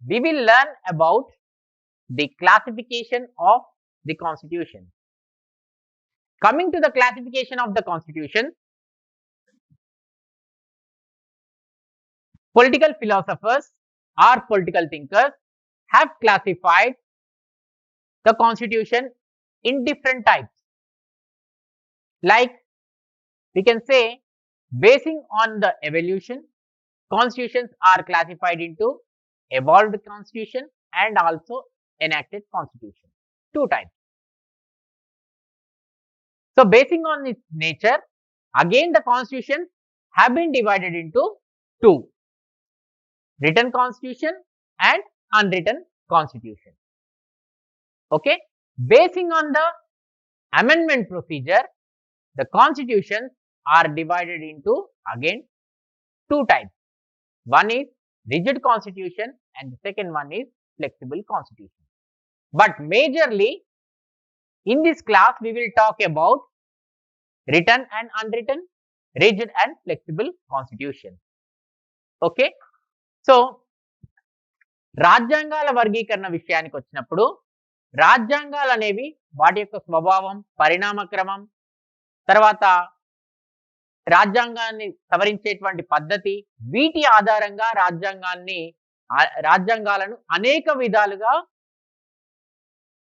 we will learn about the classification of the constitution. Coming to the classification of the constitution, political philosophers or political thinkers have classified the constitution in different types. Like we can say, basing on the evolution, constitutions are classified into evolved constitution and also enacted constitution. Two types. So basing on its nature, again the constitutions have been divided into two: written constitution and unwritten constitution. Okay, basing on the amendment procedure, the constitutions are divided into again two types. One is rigid constitution and the second one is flexible constitution. But majorly in this class we will talk about written and unwritten, rigid and flexible constitution. Okay, so రాజ్యాంగాల వర్గీకరణ విషయానికి వచ్చినప్పుడు రాజ్యాంగాలు అనేవి వాటి యొక్క స్వభావం, పరిణామ క్రమం, తర్వాత రాజ్యాంగాన్ని సవరించేటువంటి పద్ధతి, వీటి ఆధారంగా రాజ్యాంగాలను అనేక విధాలుగా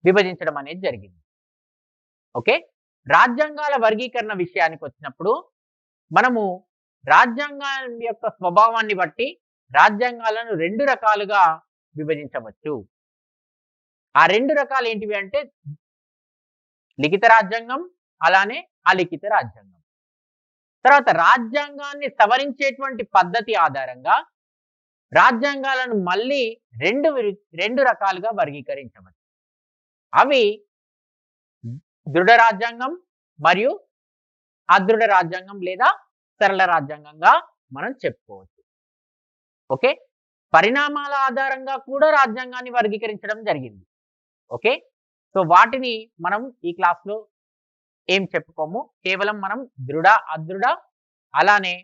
విభజించడం అనేది జరిగింది. ఓకే, రాజ్యాంగాల వర్గీకరణ విషయానికి వచ్చినప్పుడు మనము రాజ్యాంగం యొక్క స్వభావాన్ని బట్టి రాజ్యాంగాలను రెండు రకాలుగా విభజించవచ్చు. ఆ రెండు రకాలు ఏంటివి అంటే లిఖిత రాజ్యాంగం, అలానే అలిఖిత రాజ్యాంగం. తర్వాత రాజ్యాంగాన్ని సవరించేటువంటి పద్ధతి ఆధారంగా రాజ్యాంగాలను మళ్ళీ రెండు రకాలుగా వర్గీకరించవచ్చు. అవి దృఢ రాజ్యాంగం మరియు అదృఢ రాజ్యాంగం లేదా సరళ రాజ్యాంగంగా మనం చెప్పుకోవచ్చు. ఓకే, పరిణామాల ఆధారంగా కూడా రాజ్యాంగాన్ని వర్గీకరించడం జరిగింది. ఓకే, సో వాటిని మనం ఈ క్లాస్లో ఏం చెప్పుకోము, కేవలం మనం దృఢ, అదృఢ, అలానే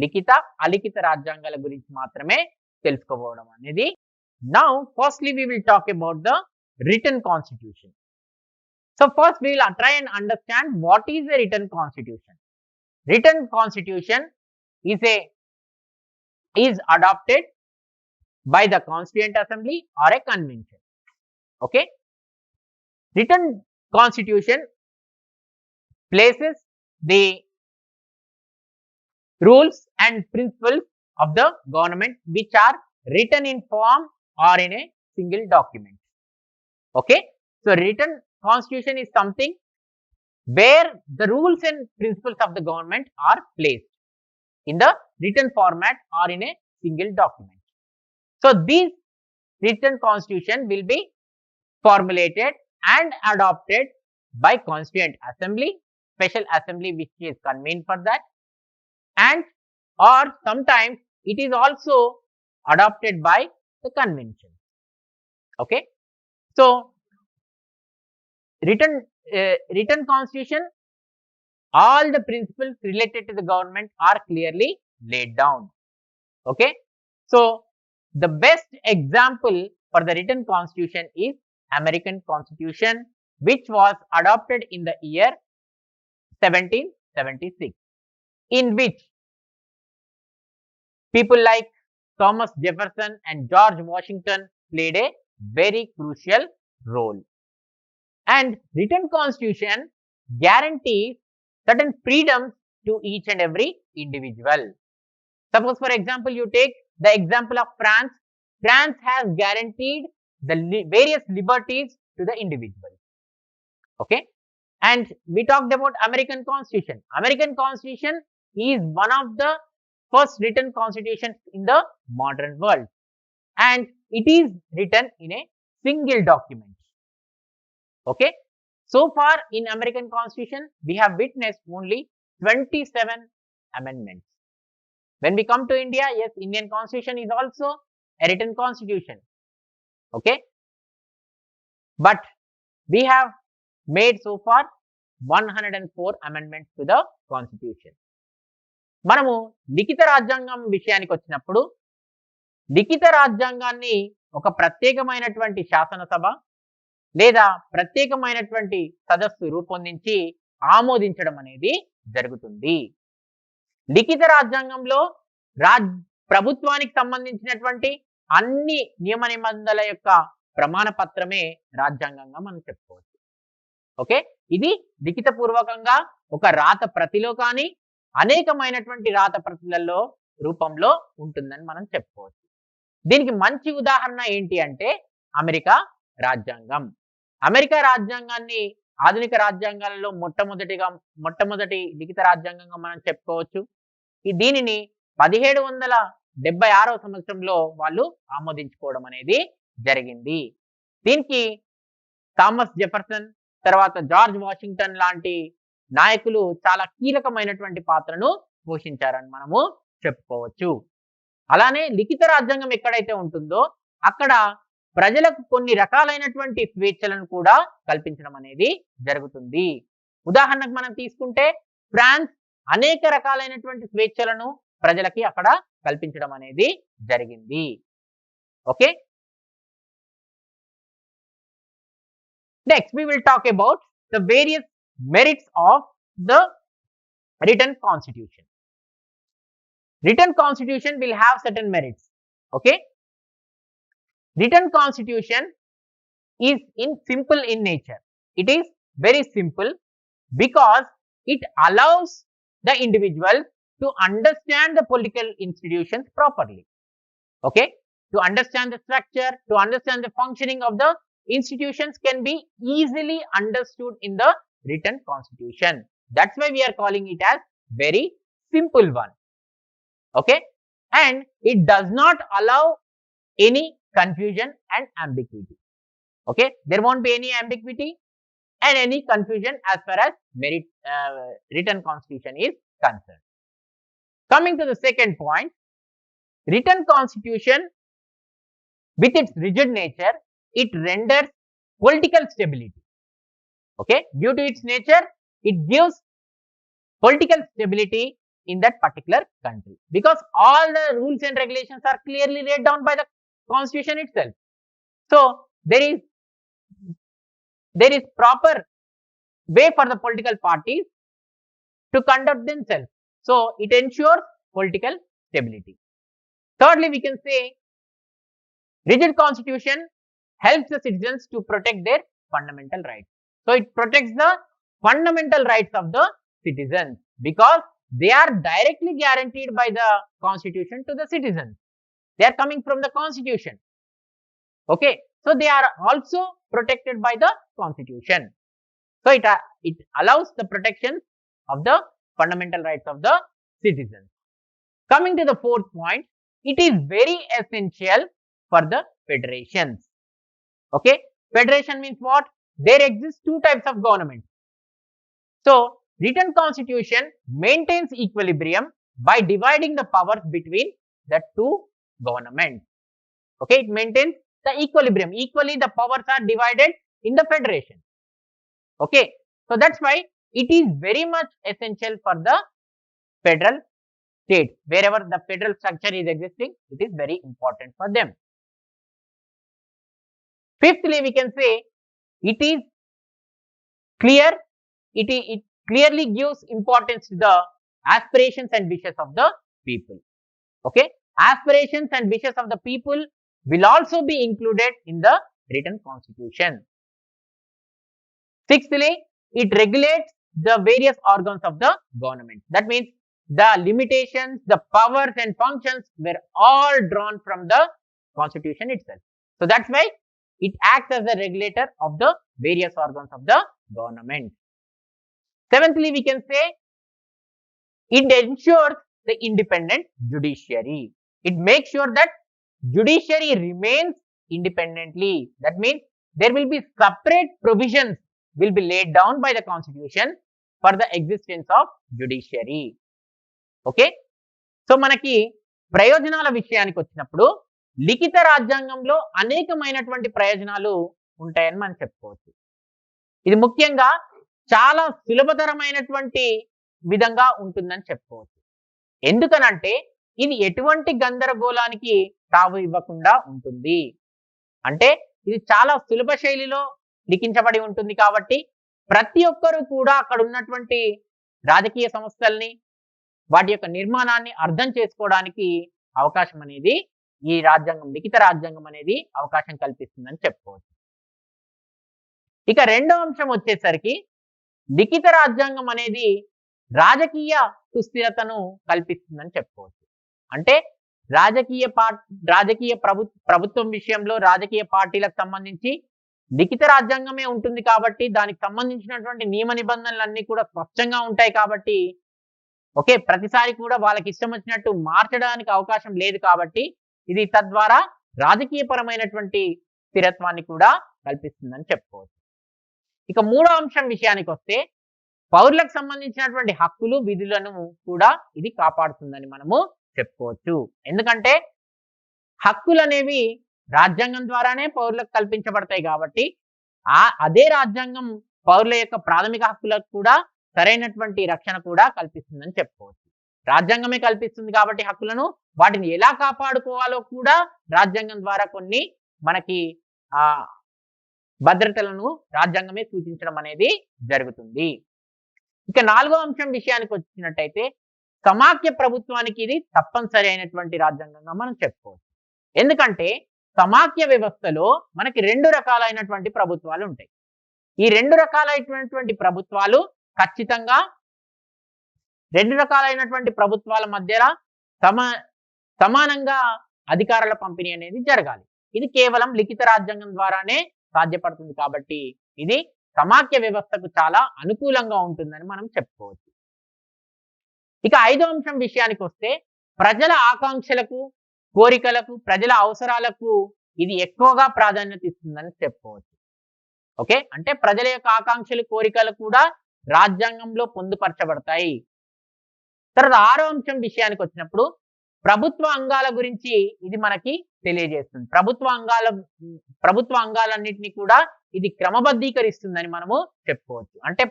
లిఖిత, అలిఖిత రాజ్యాంగాల గురించి మాత్రమే తెలుసుకోవడం అనేది. Now firstly we will talk about the written constitution. So first we will try and understand what is a written constitution. Written constitution is adopted by the Constituent Assembly or a convention. Okay, written constitution places the rules and principles of the government which are written in form or in a single document. Okay, so written constitution is something where the rules and principles of the government are placed in the written format or in a single document. So this written constitution will be formulated and adopted by Constituent Assembly, special assembly which is convened for that, and or sometimes it is also adopted by the convention. Okay, so written constitution, all the principles related to the government are clearly laid down. Okay, so the best example for the written constitution is American Constitution, which was adopted in the year 1776, in which people like Thomas Jefferson and George Washington played a very crucial role. And written constitution guarantees certain freedoms to each and every individual. Suppose for example you take the example of France. France has guaranteed the various liberties to the individual. Okay, and we talked about American Constitution. American Constitution is one of the first written constitutions in the modern world, and it is written in a single document. Okay, so far in American Constitution we have witnessed only 27 amendments. When we come to India, yes, Indian Constitution is also a written constitution. Okay, but we have made so far 104 amendments to the Constitution. మనము లిఖిత రాజ్యాంగం విషయానికి వచ్చినప్పుడు లిఖిత రాజ్యాంగాన్ని ఒక ప్రత్యేకమైనటువంటి శాసనసభ లేదా ప్రత్యేకమైనటువంటి సదస్సు రూపొందించి ఆమోదించడం అనేది జరుగుతుంది. లిఖిత రాజ్యాంగంలో ప్రభుత్వానికి సంబంధించినటువంటి అన్ని నియమ నిబంధనల యొక్క ప్రమాణ పత్రమే రాజ్యాంగంగా మనం చెప్పుకోవచ్చు. ఓకే, ఇది లిఖిత పూర్వకంగా ఒక రాత ప్రతిలో కానీ అనేకమైనటువంటి రాత ప్రతులలో రూపంలో ఉంటుందని మనం చెప్పుకోవచ్చు. దీనికి మంచి ఉదాహరణ ఏంటి అంటే అమెరికా రాజ్యాంగాన్ని ఆధునిక రాజ్యాంగాలలో మొట్టమొదటి లిఖిత రాజ్యాంగంగా మనం చెప్పుకోవచ్చు. దీనిని 1776వ సంవత్సరంలో వాళ్ళు ఆమోదించుకోవడం అనేది జరిగింది. దీనికి థామస్ జెఫర్సన్ తర్వాత జార్జ్ వాషింగ్టన్ లాంటి నాయకులు చాలా కీలకమైనటువంటి పాత్రను పోషించారని మనము చెప్పుకోవచ్చు. అలానే లిఖిత రాజ్యాంగం ఎక్కడైతే ఉంటుందో అక్కడ ప్రజలకు కొన్ని రకాలైనటువంటి స్వేచ్ఛలను కూడా కల్పించడం అనేది జరుగుతుంది. ఉదాహరణకు మనం తీసుకుంటే ఫ్రాన్స్ అనేక రకాలైనటువంటి స్వేచ్ఛలను ప్రజలకి అక్కడ కల్పించడం అనేది జరిగింది. Okay, next we will talk about the various merits of the written constitution. Written constitution will have certain merits. Okay, written constitution is simple in nature. It is very simple because it allows the individual to understand the political institutions properly. Okay, to understand the structure, to understand the functioning of the institutions can be easily understood in the written constitution. That's why we are calling it as very simple one. Okay, and it does not allow any confusion and ambiguity. Okay, there won't be any ambiguity and any confusion as far as written constitution is concerned. Coming to the second point, written constitution with its rigid nature, it renders political stability. Okay, due to its nature, it gives political stability in that particular country because all the rules and regulations are clearly laid down by the constitution itself. So there is proper way for the political parties to conduct themselves. So it ensures political stability. Thirdly, we can say rigid constitution helps the citizens to protect their fundamental rights. So it protects the fundamental rights of the citizens because they are directly guaranteed by the constitution to the citizens. They are coming from the constitution. Okay, so they are also protected by the constitution. So it allows the protection of the fundamental rights of the citizens. Coming to the fourth point, it is very essential for the federations. Okay, federation means what? There exist two types of government. So written constitution maintains equilibrium by dividing the powers between the two governments. Okay, it maintains the equilibrium. Equally the powers are divided in the federation. Okay, so that's why it is very much essential for the federal states. Wherever the federal structure is existing, it is very important for them. Fifthly, we can say it is clear, it clearly gives importance to the aspirations and wishes of the people. Okay, aspirations and wishes of the people will also be included in the written constitution. Sixthly, it regulates the various organs of the government. That means the limitations, the powers and functions were all drawn from the constitution itself. So that's why it acts as a regulator of the various organs of the government. Seventhly, we can say it ensures the independent judiciary. It makes sure that judiciary remains independently. That means there will be separate provisions will be laid down by the constitution for the existence of judiciary. Okay, so మనకి ప్రయోజనాల విషయానికి వచ్చినప్పుడు లిఖిత రాజ్యాంగంలో అనేకమైనటువంటి ప్రయోజనాలు ఉంటాయని మనం చెప్పుకోవచ్చు. ఇది ముఖ్యంగా చాలా సులభతరమైనటువంటి విధంగా ఉంటుందని చెప్పుకోవచ్చు. ఎందుకనంటే ఇది ఎటువంటి గందరగోళానికి తావు ఇవ్వకుండా ఉంటుంది. అంటే ఇది చాలా సులభ శైలిలో లిఖించబడి ఉంటుంది కాబట్టి ప్రతి ఒక్కరూ కూడా అక్కడ ఉన్నటువంటి రాజకీయ సంస్థల్ని వాటి యొక్క నిర్మాణాన్ని అర్థం చేసుకోవడానికి అవకాశం అనేది ఈ రాజ్యాంగం, లిఖిత రాజ్యాంగం అనేది అవకాశం కల్పిస్తుందని చెప్పుకోవచ్చు. ఇక రెండో అంశం వచ్చేసరికి లిఖిత రాజ్యాంగం అనేది రాజకీయ సుస్థిరతను కల్పిస్తుందని చెప్పుకోవచ్చు. అంటే రాజకీయ ప్రభుత్వం విషయంలో రాజకీయ పార్టీలకు సంబంధించి లిఖిత రాజ్యాంగమే ఉంటుంది కాబట్టి దానికి సంబంధించినటువంటి నియమ నిబంధనలు కూడా స్పష్టంగా ఉంటాయి కాబట్టి ఓకే, ప్రతిసారి కూడా వాళ్ళకి ఇష్టం వచ్చినట్టు మార్చడానికి అవకాశం లేదు కాబట్టి ఇది తద్వారా రాజకీయపరమైనటువంటి స్థిరత్వాన్ని కూడా కల్పిస్తుందని చెప్పుకోవచ్చు. ఇక మూడో అంశం విషయానికి వస్తే పౌరులకు సంబంధించినటువంటి హక్కులు విధులను కూడా ఇది కాపాడుతుందని మనము చెప్పుకోవచ్చు. ఎందుకంటే హక్కులు అనేవి రాజ్యాంగం ద్వారానే పౌరులకు కల్పించబడతాయి కాబట్టి అదే రాజ్యాంగం పౌరుల యొక్క ప్రాథమిక హక్కులకు కూడా సరైనటువంటి రక్షణ కూడా కల్పిస్తుందని చెప్పుకోవచ్చు. రాజ్యాంగమే కల్పిస్తుంది కాబట్టి హక్కులను వాటిని ఎలా కాపాడుకోవాలో కూడా రాజ్యాంగం ద్వారా కొన్ని మనకి భద్రతలను రాజ్యాంగమే సూచించడం అనేది జరుగుతుంది. ఇక నాలుగో అంశం విషయానికి వచ్చినట్టయితే సమాఖ్య ప్రభుత్వానికి ఇది తప్పనిసరి అయినటువంటి రాజ్యాంగంగా మనం చెప్పుకోవచ్చు. ఎందుకంటే సమాఖ్య వ్యవస్థలో మనకి రెండు రకాలైనటువంటి ప్రభుత్వాలు ఉంటాయి. ఈ రెండు రకాలైనటువంటి ప్రభుత్వాలు ఖచ్చితంగా రెండు రకాలైనటువంటి ప్రభుత్వాల మధ్యలో సమానంగా అధికారాల పంపిణీ అనేది జరగాలి. ఇది కేవలం లిఖిత రాజ్యాంగం ద్వారానే సాధ్యపడుతుంది కాబట్టి ఇది సమాఖ్య వ్యవస్థకు చాలా అనుకూలంగా ఉంటుందని మనం చెప్పుకోవచ్చు. ఇక ఐదో అంశం విషయానికి వస్తే ప్రజల ఆకాంక్షలకు, కోరికలకు, ప్రజల అవసరాలకు ఇది ఎక్కువగా ప్రాధాన్యత ఇస్తుందని చెప్పుకోవచ్చు. ఓకే, అంటే ప్రజల యొక్క ఆకాంక్షలు, కోరికలు కూడా రాజ్యాంగంలో పొందుపరచబడతాయి. తర్వాత ఆరో అంశం విషయానికి వచ్చినప్పుడు ప్రభుత్వ అంగాల గురించి ఇది మనకి తెలియజేస్తుంది. ప్రభుత్వ అంగాలన్నింటినీ కూడా ఇది క్రమబద్ధీకరిస్తుందని మనము చెప్పుకోవచ్చు. అంటే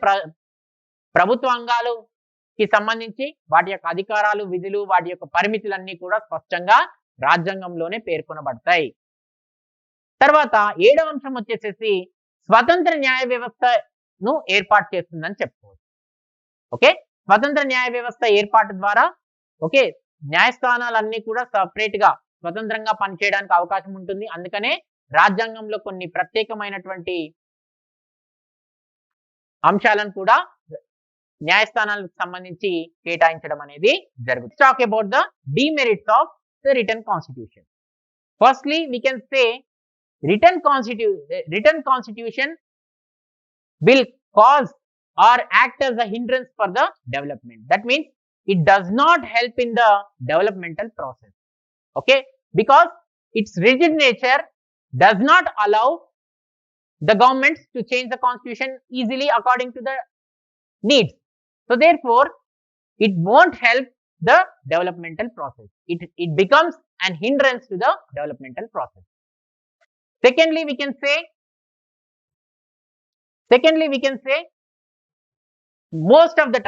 ప్రభుత్వ అంగాలకి సంబంధించి వాటి యొక్క అధికారాలు, విధులు, వాటి యొక్క పరిమితులన్నీ కూడా స్పష్టంగా రాజ్యాంగంలోనే పేర్కొనబడతాయి. తర్వాత ఏడవ అంశం వచ్చేసేసి స్వతంత్ర న్యాయ వ్యవస్థను ఏర్పాటు చేస్తుందని చెప్పుకోవచ్చు. ఓకే, స్వతంత్ర న్యాయ వ్యవస్థ ఏర్పాటు ద్వారా ఓకే న్యాయస్థానాలన్నీ కూడా సపరేట్ గా స్వతంత్రంగా పనిచేయడానికి అవకాశం ఉంటుంది. అందుకనే రాజ్యాంగంలో కొన్ని ప్రత్యేకమైనటువంటి అంశాలను కూడా న్యాయస్థానాలకు సంబంధించి కేటాయించడం అనేది జరుగుతుంది. Talk about the demerits of the written constitution. Firstly we can say written constitution will cause or act as a hindrance for the development. That means it does not help in the developmental process. Okay, because its rigid nature does not allow the governments to change the constitution easily according to the needs. So therefore it won't help the developmental process. It becomes an hindrance to the developmental process. Secondly we can say most of the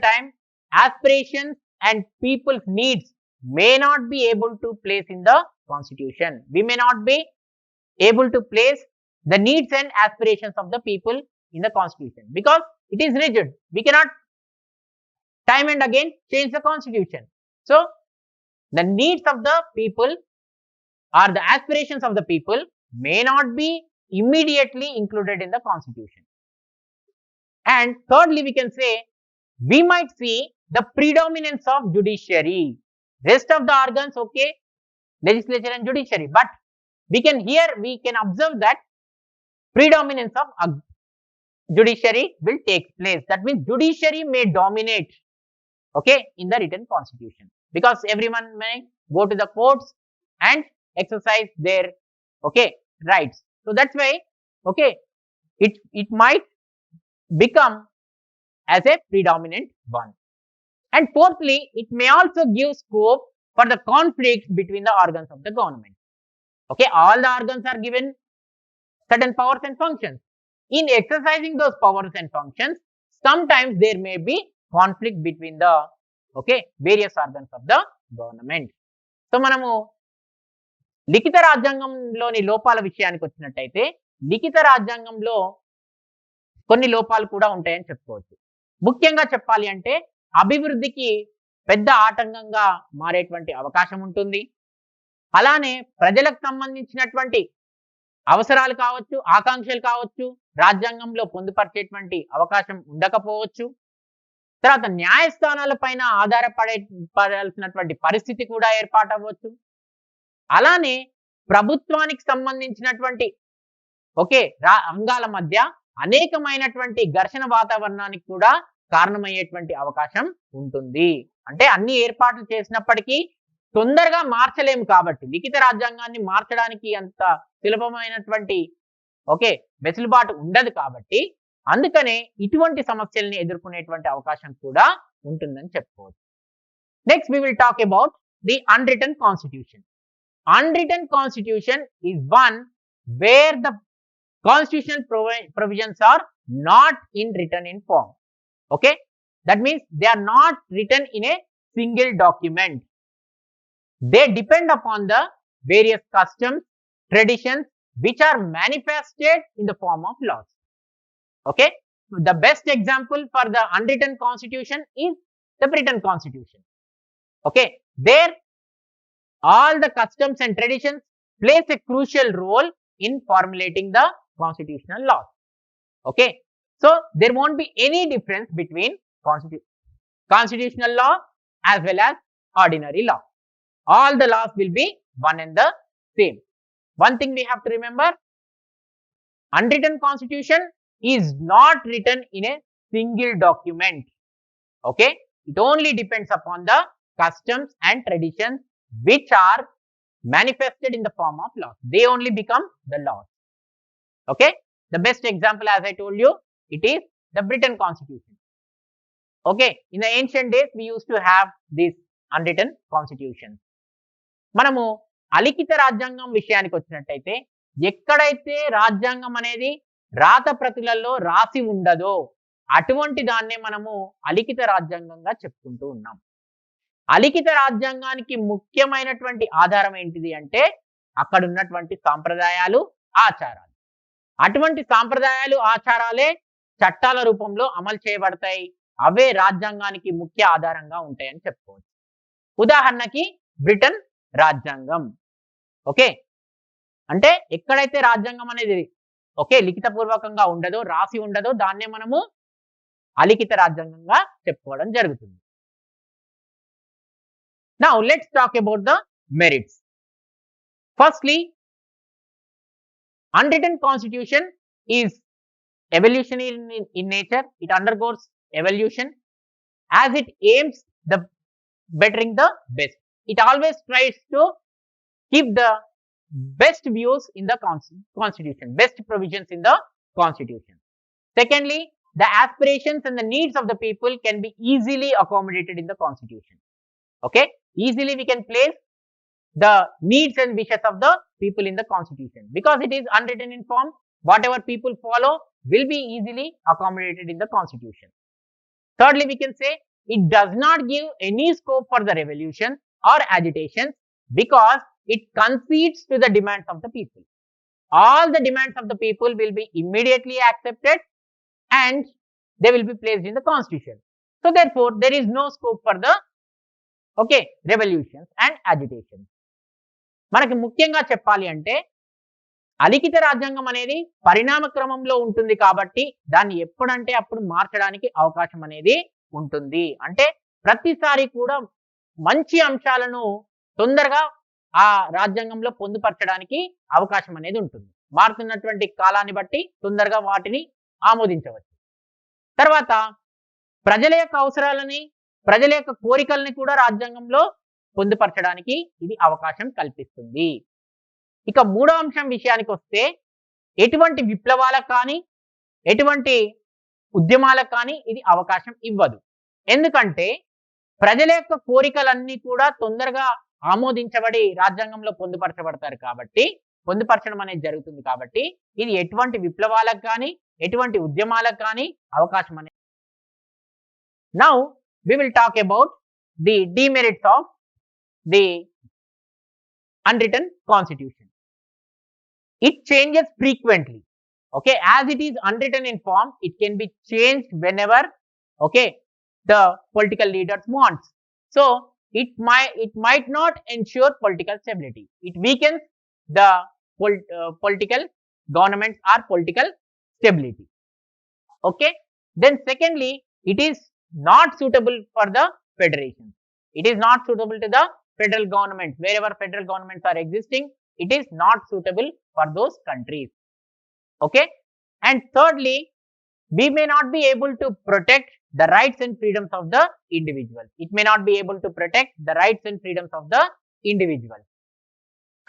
time aspirations and people's needs may not be able to place in the constitution. We may not be able to place the needs and aspirations of the people in the constitution because it is rigid. We cannot time and again change the constitution. So the needs of the people or the aspirations of the people may not be immediately included in the constitution. And thirdly we can say we might see the predominance of judiciary. Rest of the organs, okay, legislature and judiciary, but we can observe that predominance of judiciary will take place. That means judiciary may dominate, okay, in the written constitution because everyone may go to the courts and exercise their okay rights. So that's why okay it might become as a predominant one. And fourthly, it may also give scope for the conflict between the organs of the government. Okay, all the organs are given certain powers and functions. In exercising those powers and functions, sometimes there may be conflict between the okay various organs of the government. So manamu లిఖిత రాజ్యాంగంలోని లోపాల విషయానికి వచ్చినట్టయితే లిఖిత రాజ్యాంగంలో కొన్ని లోపాలు కూడా ఉంటాయని చెప్పుకోవచ్చు. ముఖ్యంగా చెప్పాలి అంటే అభివృద్ధికి పెద్ద ఆటంకంగా మారేటువంటి అవకాశం ఉంటుంది. అలానే ప్రజలకు సంబంధించినటువంటి అవసరాలు కావచ్చు, ఆకాంక్షలు కావచ్చు, రాజ్యాంగంలో పొందుపరిచేటువంటి అవకాశం ఉండకపోవచ్చు. తర్వాత న్యాయస్థానాల పైన పడాల్సినటువంటి పరిస్థితి కూడా ఏర్పాటవ్వచ్చు. అలానే ప్రభుత్వానికి సంబంధించినటువంటి అంగాల మధ్య అనేకమైనటువంటి ఘర్షణ వాతావరణానికి కూడా కారణమయ్యేటువంటి అవకాశం ఉంటుంది. అంటే అన్ని ఏర్పాట్లు చేసినప్పటికీ తొందరగా మార్చలేము కాబట్టి లిఖిత రాజ్యాంగాన్ని మార్చడానికి అంత సులభమైనటువంటి వెసులుబాటు ఉండదు కాబట్టి అందుకనే ఇటువంటి సమస్యల్ని ఎదుర్కొనేటువంటి అవకాశం కూడా ఉంటుందని చెప్పుకోవచ్చు. Next we will talk about the unwritten constitution. Unwritten constitution is one where the constitutional provisions are not written in form. Okay, that means they are not written in a single document. They depend upon the various customs, traditions which are manifested in the form of laws. Okay, the best example for the unwritten constitution is the Britain Constitution. Okay, there all the customs and traditions plays a crucial role in formulating the constitutional laws. Okay, so there won't be any difference between constitutional law as well as ordinary law. All the laws will be one and the same. One thing we have to remember, unwritten constitution is not written in a single document. Okay, it only depends upon the customs and traditions which are manifested in the form of laws. They only become the laws. Okay, the best example, as I told you, it is the Britain Constitution. Okay, in the ancient days we used to have this unwritten constitution. మనము అలిఖిత రాజ్యాంగం విషయానికి వచ్చినట్టయితే ఎక్కడైతే రాజ్యాంగం అనేది రాత ప్రతులలో రాసి ఉండదో అటువంటి దాన్నే మనము అలిఖిత రాజ్యాంగంగా చెప్పుకుంటూ ఉన్నాం. అలిఖిత రాజ్యాంగానికి ముఖ్యమైనటువంటి ఆధారం ఏంటిది అంటే అక్కడ ఉన్నటువంటి సాంప్రదాయాలు, ఆచారాలు. అటువంటి సాంప్రదాయాలు, ఆచారాలే చట్టాల రూపంలో అమలు చేయబడతాయి. అవే రాజ్యాంగానికి ముఖ్య ఆధారంగా ఉంటాయని చెప్పుకోవచ్చు. ఉదాహరణకి బ్రిటన్ రాజ్యాంగం. ఓకే, అంటే ఎక్కడైతే రాజ్యాంగం అనేది లిఖితపూర్వకంగా ఉండదో, రాసి ఉండదో దాన్నే మనము అలిఖిత రాజ్యాంగంగా చెప్పుకోవడం జరుగుతుంది. Now let's talk about the merits. Firstly, unwritten constitution is evolutionary in nature. It undergoes evolution as it aims the bettering the best. It always tries to keep the best views in the constitution, best provisions in the constitution. Secondly, the aspirations and the needs of the people can be easily accommodated in the constitution. Okay, easily we can place the needs and wishes of the people in the constitution because it is unwritten in form. Whatever people follow will be easily accommodated in the constitution. Thirdly, we can say it does not give any scope for the revolution or agitations because it concedes to the demands of the people. All the demands of the people will be immediately accepted and they will be placed in the constitution. So therefore, there is no scope for the revolutions and agitations. మనకి ముఖ్యంగా చెప్పాలి అంటే అలిఖిత రాజ్యాంగం అనేది పరిణామ క్రమంలో ఉంటుంది కాబట్టి దాన్ని ఎప్పుడంటే అప్పుడు మార్చడానికి అవకాశం అనేది ఉంటుంది. అంటే ప్రతిసారి కూడా మంచి అంశాలను తొందరగా ఆ రాజ్యాంగంలో పొందుపరచడానికి అవకాశం అనేది ఉంటుంది. మారుతున్నటువంటి కాలాన్ని బట్టి తొందరగా వాటిని ఆమోదించవచ్చు. తర్వాత ప్రజల యొక్క అవసరాలని, ప్రజల యొక్క కోరికల్ని కూడా రాజ్యాంగంలో పొందుపరచడానికి ఇది అవకాశం కల్పిస్తుంది. ఇక మూడో అంశం విషయానికి వస్తే ఎటువంటి విప్లవాలకు కానీ ఎటువంటి ఉద్యమాలకు కానీ ఇది అవకాశం ఇవ్వదు. ఎందుకంటే ప్రజల యొక్క కోరికలన్నీ కూడా తొందరగా ఆమోదించబడి రాజ్యాంగంలో పొందుపరచడం అనేది జరుగుతుంది కాబట్టి ఇది ఎటువంటి విప్లవాలకు కానీ ఎటువంటి ఉద్యమాలకు కానీ అవకాశం అనేది. Now we will talk about the demerits of the unwritten constitution. It changes frequently. Okay, as it is unwritten in form, it can be changed whenever, okay, the political leaders wants. So it might not ensure political stability. It weakens the political governments or political stability. Okay. Then secondly, it is not suitable for the federation. It is not suitable to the federal governments. Wherever federal governments are existing, it is not suitable for those countries. Okay. And thirdly, we may not be able to protect the rights and freedoms of the individual. It may not be able to protect the rights and freedoms of the individual.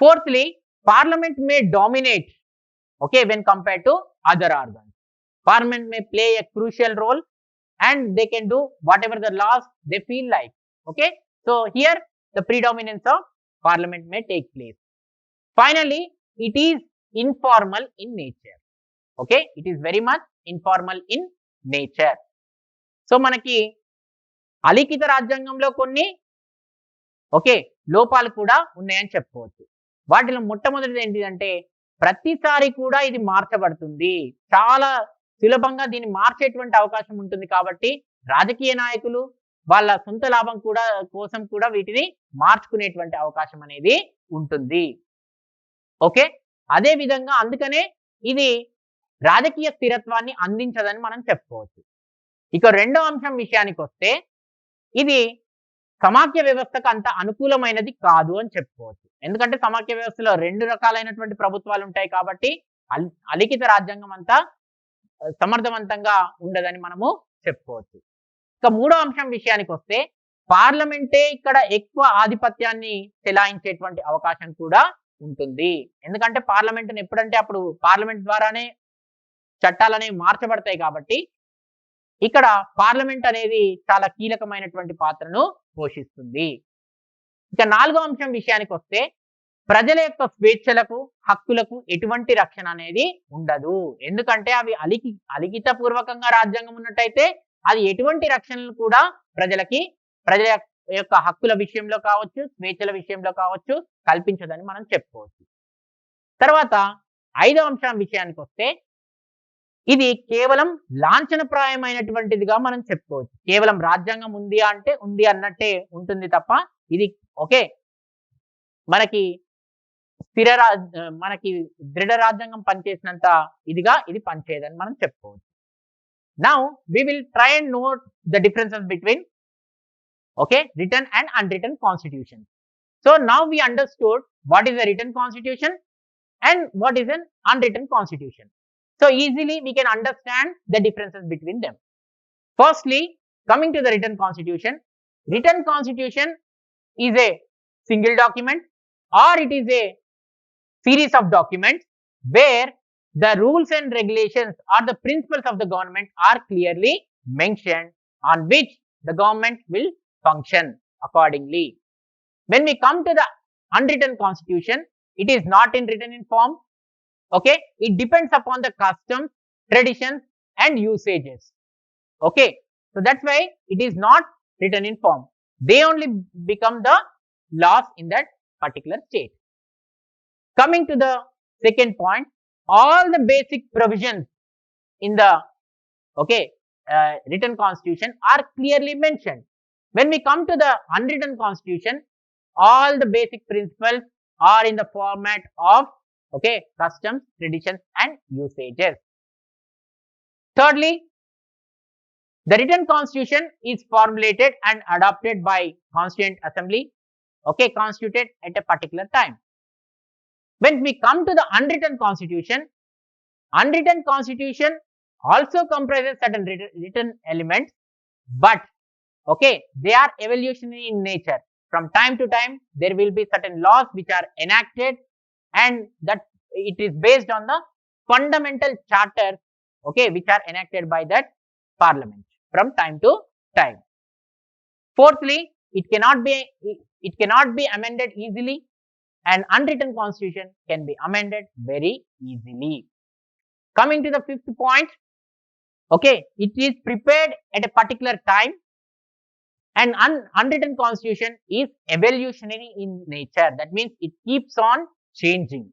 Fourthly, parliament may dominate, okay, when compared to other organs. Parliament may play a crucial role and they can do whatever the laws they feel like. Okay. So here the predominance of parliament may take place. Finally, it is informal in nature. Okay. It is very much informal in nature. So మనకి అలిఖిత రాజ్యాంగంలో కొన్ని okay లోపాలు కూడా ఉన్నాయని చెప్పుకోవచ్చు. వాటిలో మొట్టమొదటిది ఏంటిదంటే ప్రతిసారి కూడా ఇది మార్చబడుతుంది. చాలా సులభంగా దీన్ని మార్చేటువంటి అవకాశం ఉంటుంది కాబట్టి రాజకీయ నాయకులు వాళ్ళ సొంత లాభం కూడా కోసం కూడా వీటిని మార్చుకునేటువంటి అవకాశం అనేది ఉంటుంది. ఓకే. అదే విధంగా అందుకనే ఇది రాజకీయ స్థిరత్వాన్ని అందించదని మనం చెప్పుకోవచ్చు. ఇక రెండో అంశం విషయానికి వస్తే ఇది సమాఖ్య వ్యవస్థకు అంత అనుకూలమైనది కాదు అని చెప్పుకోవచ్చు. ఎందుకంటే సమాఖ్య వ్యవస్థలో రెండు రకాలైనటువంటి ప్రభుత్వాలు ఉంటాయి కాబట్టి అలిఖిత రాజ్యాంగం అంతా సమర్థవంతంగా ఉండదని మనము చెప్పుకోవచ్చు. ఇక మూడో అంశం విషయానికి వస్తే పార్లమెంటే ఇక్కడ ఎక్కువ ఆధిపత్యాన్ని చెలాయించేటువంటి అవకాశం కూడా ఉంటుంది. ఎందుకంటే పార్లమెంటును ఎప్పుడంటే అప్పుడు పార్లమెంట్ ద్వారానే చట్టాలు అనేవి మార్చబడతాయి కాబట్టి ఇక్కడ పార్లమెంట్ అనేది చాలా కీలకమైనటువంటి పాత్రను పోషిస్తుంది. ఇక నాలుగో అంశం విషయానికి వస్తే ప్రజల యొక్క స్వేచ్ఛలకు హక్కులకు ఎటువంటి రక్షణ అనేది ఉండదు. ఎందుకంటే అవి అలిఖిత పూర్వకంగా రాజ్యాంగం ఉన్నట్టయితే అది ఎటువంటి రక్షణలు కూడా ప్రజల యొక్క హక్కుల విషయంలో కావచ్చు, స్వేచ్ఛల విషయంలో కావచ్చు కల్పించదని మనం చెప్పుకోవచ్చు. తర్వాత ఐదో అంశం విషయానికి వస్తే ఇది కేవలం లాంఛనప్రాయమైనటువంటిదిగా మనం చెప్పుకోవచ్చు. కేవలం రాజ్యాంగం ఉంది అంటే ఉంది అన్నట్టే ఉంటుంది తప్ప ఇది ఓకే మనకి మనకి దృఢ రాజ్యాంగం పనిచేసినంత ఇదిగా ఇది పనిచేయదని మనం చెప్పుకోవచ్చు. Now we will try and note the differences between okay written and unwritten constitution. So now we understood what is a written constitution and what is an unwritten constitution. So easily we can understand the differences between them. Firstly, coming to the written constitution is a single document or it is a series of documents where the rules and regulations or the principles of the government are clearly mentioned on which the government will function accordingly. When we come to the unwritten constitution, it is not written in form. Okay, it depends upon the customs, traditions and usages. Okay, so that's why it is not written in form. They only become the laws in that particular state. Coming to the second point, all the basic provisions in the written constitution are clearly mentioned. When we come to the unwritten constitution, all the basic principles are in the format of customs, traditions and usages. Thirdly, the written constitution is formulated and adopted by constituent assembly, constituted at a particular time. When we come to the unwritten constitution also comprises certain written elements, but they are evolutionary in nature. From time to time there will be certain laws which are enacted and that it is based on the fundamental charters which are enacted by that parliament from time to time. Fourthly, it cannot be amended easily. An unwritten constitution can be amended very easily. Coming to the fifth point, it is prepared at a particular time And unwritten constitution is evolutionary in nature. That means it keeps on changing.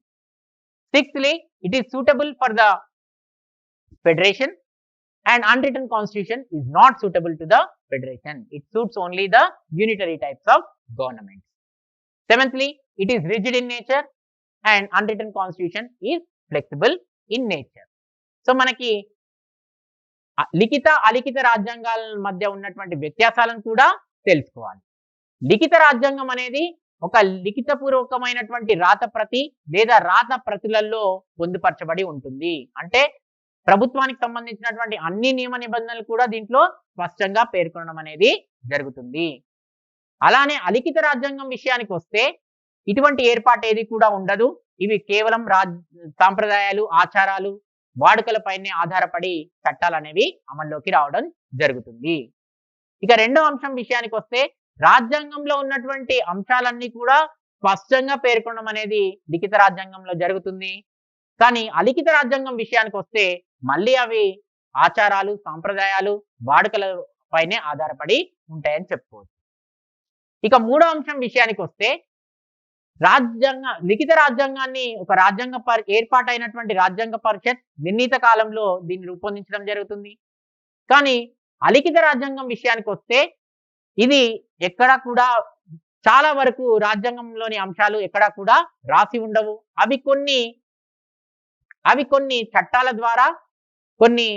Sixthly, it is suitable for the federation, and unwritten constitution is not suitable to the federation. It suits only the unitary types of government. Seventhly, it is rigid in nature and unwritten constitution is flexible in nature. So మనకి లిఖిత అలిఖిత రాజ్యాంగాల మధ్య ఉన్నటువంటి వ్యత్యాసాలను కూడా తెలుసుకోవాలి. లిఖిత రాజ్యాంగం అనేది ఒక లిఖితపూర్వకమైనటువంటి రాత ప్రతి లేదా రాత ప్రతులలో పొందుపరచబడి ఉంటుంది. అంటే ప్రభుత్వానికి సంబంధించినటువంటి అన్ని నియమ నిబంధనలు కూడా దీంట్లో స్పష్టంగా పేర్కొనడం అనేది జరుగుతుంది. అలానే అలిఖిత రాజ్యాంగం విషయానికి వస్తే ఇటువంటి ఏర్పాటు ఏది కూడా ఉండదు. ఇవి కేవలం సాంప్రదాయాలు, ఆచారాలు, వాడుకలపైనే ఆధారపడి చట్టాలు అనేవి అమల్లోకి రావడం జరుగుతుంది. ఇక రెండో అంశం విషయానికి వస్తే రాజ్యాంగంలో ఉన్నటువంటి అంశాలన్నీ కూడా స్పష్టంగా పేర్కొనడం అనేది లిఖిత రాజ్యాంగంలో జరుగుతుంది. కానీ అలిఖిత రాజ్యాంగం విషయానికి వస్తే మళ్ళీ అవి ఆచారాలు, సాంప్రదాయాలు, వాడుకల పైనే ఆధారపడి ఉంటాయని చెప్పుకోవచ్చు. ఇక మూడో అంశం విషయానికి వస్తే లిఖిత రాజ్యాంగాన్ని ఒక ఏర్పాటైనటువంటి రాజ్యాంగ పరిషత్ నిర్ణీత కాలంలో దీన్ని రూపొందించడం జరుగుతుంది. కానీ అలిఖిత రాజ్యాంగం విషయానికి వస్తే ఇది ఎక్కడా కూడా చాలా వరకు రాజ్యాంగంలోని అంశాలు ఎక్కడా కూడా రాసి ఉండవు. అవి కొన్ని చట్టాల ద్వారా, కొన్ని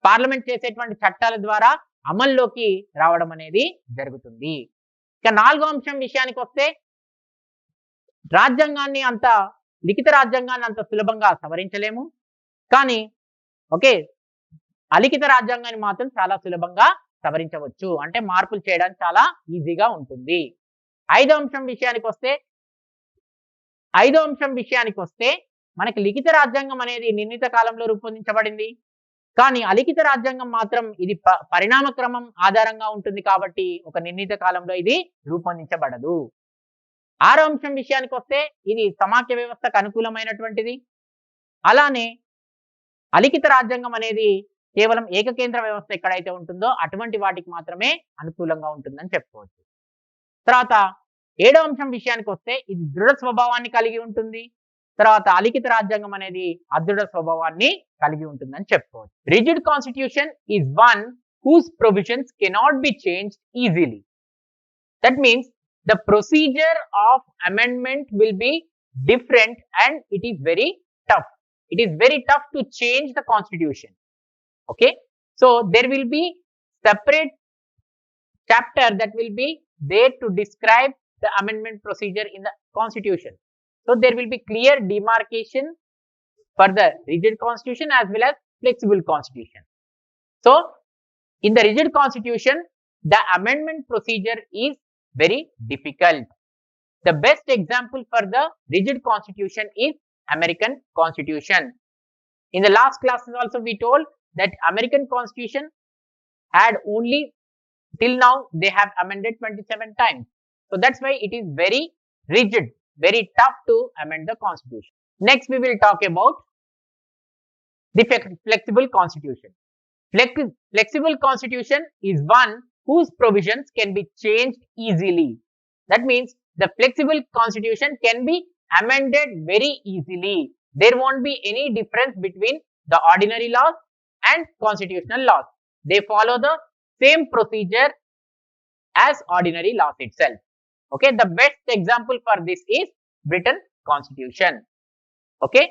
పార్లమెంట్ చేసేటువంటి చట్టాల ద్వారా అమల్లోకి రావడం అనేది జరుగుతుంది. ఇక నాలుగో అంశం విషయానికి వస్తే లిఖిత రాజ్యాంగాన్ని అంత సులభంగా సవరించలేము. కానీ అలిఖిత రాజ్యాంగాన్ని మాత్రం చాలా సులభంగా సవరించవచ్చు. అంటే మార్పులు చేయడానికి చాలా ఈజీగా ఉంటుంది. ఐదో అంశం విషయానికి వస్తే మనకి లిఖిత రాజ్యాంగం అనేది నిర్ణీత కాలంలో రూపొందించబడింది. కానీ అలిఖిత రాజ్యాంగం మాత్రం ఇది పరిణామ క్రమం ఆధారంగా ఉంటుంది కాబట్టి ఒక నిర్ణీత కాలంలో ఇది రూపొందించబడదు. ఆరో అంశం విషయానికి వస్తే ఇది సమాఖ్య వ్యవస్థకు అనుకూలమైనటువంటిది. అలానే అలిఖిత రాజ్యాంగం అనేది కేవలం ఏకకేంద్ర వ్యవస్థ ఎక్కడైతే ఉంటుందో అటువంటి వాటికి మాత్రమే అనుకూలంగా ఉంటుందని చెప్పుకోవచ్చు. తర్వాత ఏడో అంశం విషయానికి వస్తే ఇది దృఢ స్వభావాన్ని కలిగి ఉంటుంది. తర్వాత అలిఖిత రాజ్యాంగం అనేది అదృఢ స్వభావాన్ని కలిగి ఉంటుందని చెప్పుకోవచ్చు. Rigid constitution is one whose provisions cannot be changed easily. That means the procedure of amendment will be different and it is very tough. It is very tough to change the constitution. Okay, so there will be separate chapter that will be there to describe the amendment procedure in the constitution. So there will be clear demarcation for the rigid constitution as well as flexible constitution. So in the rigid constitution the amendment procedure is very difficult. The best example for the rigid constitution is American Constitution. In the last classes also we told that American Constitution had only till now they have amended 27 times. So that's why it is very rigid, very tough to amend the constitution. Next we will talk about the flexible constitution. Flexible constitution is one whose provisions can be changed easily. That means the flexible constitution can be amended very easily. There won't be any difference between the ordinary laws and constitutional laws. They follow the same procedure as ordinary laws itself. Okay, the best example for this is Britain Constitution. Okay,